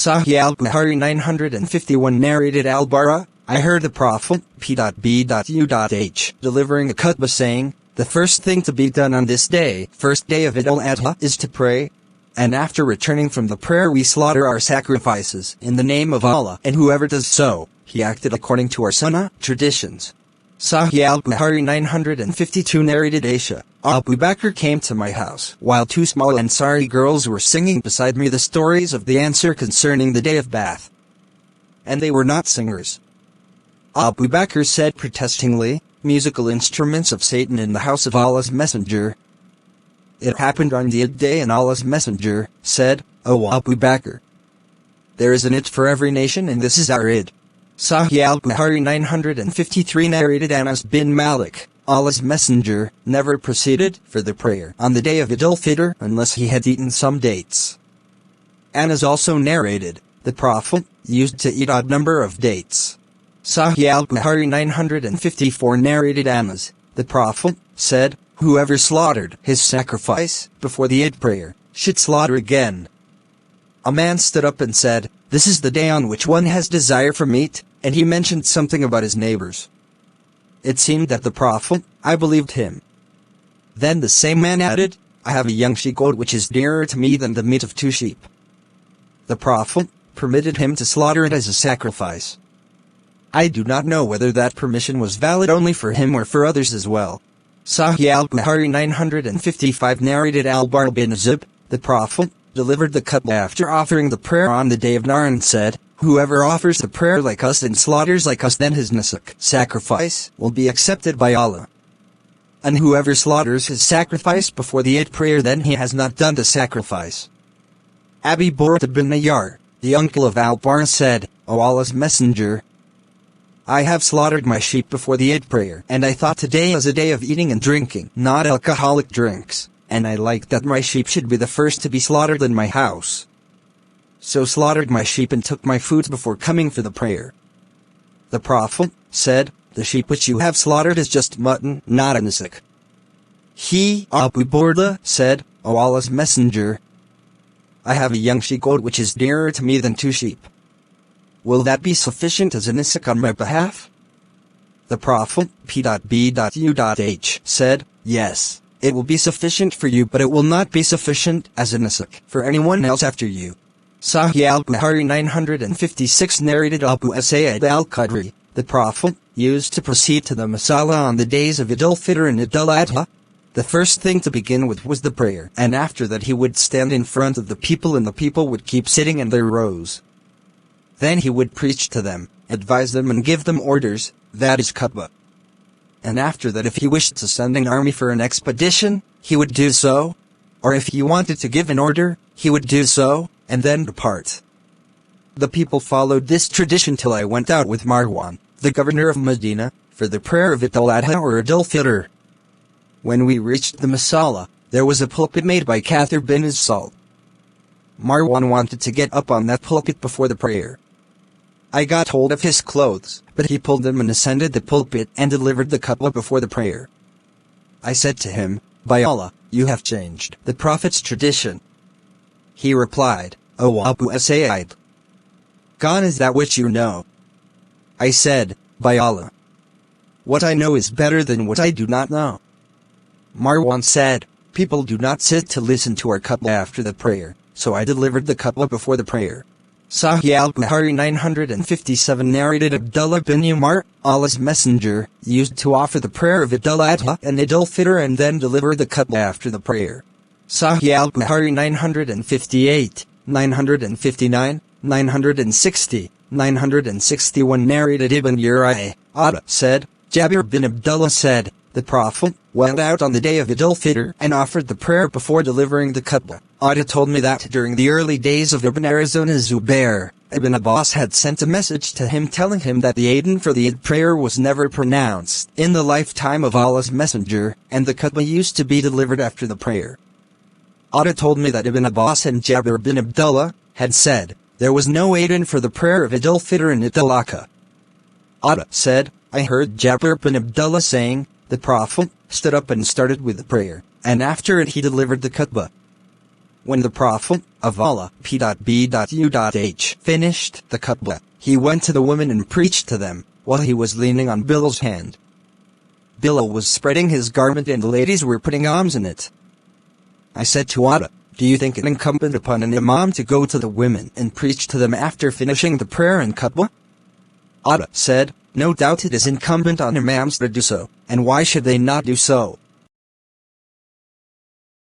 Sahieh Eal-Bukhari 951 narrated Al-Bara, I heard the Prophet P.B.U.H. delivering a khutbah saying, the first thing to be done on this day, first day of Eid al-Adha, is to pray. And after returning from the prayer we slaughter our sacrifices in the name of Allah, and whoever does so, he acted according to our sunnah, traditions. Sahieh Eal-Bukhari 952 narrated Aisha, Abu Bakr came to my house while two small Ansari girls were singing beside me the stories of the answer concerning the day of bath. And they were not singers. Abu Bakr said protestingly, musical instruments of Satan in the house of Allah's Messenger. It happened on the Eid day and Allah's Messenger said, O Abu Bakr, there is an Eid for every nation and this is our Eid. Sahieh Eal-Bukhari 953 narrated Anas bin Malik, Allah's Messenger never proceeded for the prayer on the day of Eid al-Fitr unless he had eaten some dates. Anas also narrated, the Prophet used to eat odd number of dates. Sahieh Eal-Bukhari 954 narrated Anas, the Prophet said, whoever slaughtered his sacrifice before the Eid prayer should slaughter again. A man stood up and said, this is the day on which one has desire for meat, and he mentioned something about his neighbors. It seemed that the Prophet, I believed him. Then the same man added, I have a young she-goat which is dearer to me than the meat of two sheep. The Prophet permitted him to slaughter it as a sacrifice. I do not know whether that permission was valid only for him or for others as well. Sahieh Eal-Bukhari 955 narrated Al-Bara bin Azib, the Prophet delivered the khutbah after offering the prayer on the day of Nahr and said, whoever offers the prayer like us and slaughters like us, then his nusuk sacrifice will be accepted by Allah. And whoever slaughters his sacrifice before the Eid prayer, then he has not done the sacrifice. Abi Burda bin Nayyar, the uncle of Al-Bara, said, O Allah's Messenger, I have slaughtered my sheep before the Eid prayer, and I thought today is a day of eating and drinking, not alcoholic drinks, and I liked that my sheep should be the first to be slaughtered in my house. So slaughtered my sheep and took my foods before coming for the prayer. The Prophet said, the sheep which you have slaughtered is just mutton, not a nusuk. He, Abu Burda, said, O Allah's Messenger, I have a young she-goat which is dearer to me than two sheep. Will that be sufficient as a nusuk on my behalf? The Prophet P.B.U.H. said, yes, it will be sufficient for you, but it will not be sufficient as a nusuk for anyone else after you. Sahieh Eal-Bukhari 956 narrated Abu Sa'id al-Khudri, the Prophet used to proceed to the Masala on the days of Eid al-Fitr and Eid al-Adha. The first thing to begin with was the prayer, and after that he would stand in front of the people and the people would keep sitting in their rows. Then he would preach to them, advise them and give them orders, that is khutbah. And after that if he wished to send an army for an expedition, he would do so, or if he wanted to give an order, he would do so, and then depart. The people followed this tradition till I went out with Marwan, the governor of Medina, for the prayer of Eid al-Adha or Eid al-Fitr. When we reached the Masala, there was a pulpit made by Kathir bin As-Salt. Marwan wanted to get up on that pulpit before the prayer. I got hold of his clothes, but he pulled them and ascended the pulpit and delivered the khutbah before the prayer. I said to him, by Allah, you have changed the Prophet's tradition. He replied, O Abu Sa'id, gone is that which you know. I said, by Allah, what I know is better than what I do not know. Marwan said, people do not sit to listen to our khutbah after the prayer, so I delivered the khutbah before the prayer. Sahieh Eal-Bukhari 957 narrated Abdullah bin Umar, Allah's Messenger, used to offer the prayer of Eid al-Adha and Eid al-Fitr and then deliver the khutbah after the prayer. Sahieh Eal-Bukhari 958, 959, 960, 961 narrated Ibn Uriah, said, Jabir bin Abdullah said, the Prophet went out on the day of Eid al-Fitr and offered the prayer before delivering the khutbah. Ada told me that during the early days of Ibn Arizona Zubair, Ibn Abbas had sent a message to him telling him that the adhan for the Eid prayer was never pronounced in the lifetime of Allah's Messenger, and the khutbah used to be delivered after the prayer. Ada told me that Ibn Abbas and Jabir bin Abdullah had said, there was no adhan for the prayer of Eid al-Fitr and Eid al-Adha. Ada said, I heard Jabir bin Abdullah saying, the Prophet stood up and started with the prayer, and after it he delivered the khutbah. When the Prophet of Allah P.B.U.H. finished the khutbah, he went to the women and preached to them, while he was leaning on Bilal's hand. Bilal was spreading his garment and the ladies were putting arms in it. I said to Ada, do you think it incumbent upon an imam to go to the women and preach to them after finishing the prayer and khutbah? Ada said, no doubt it is incumbent on imams to do so, and why should they not do so?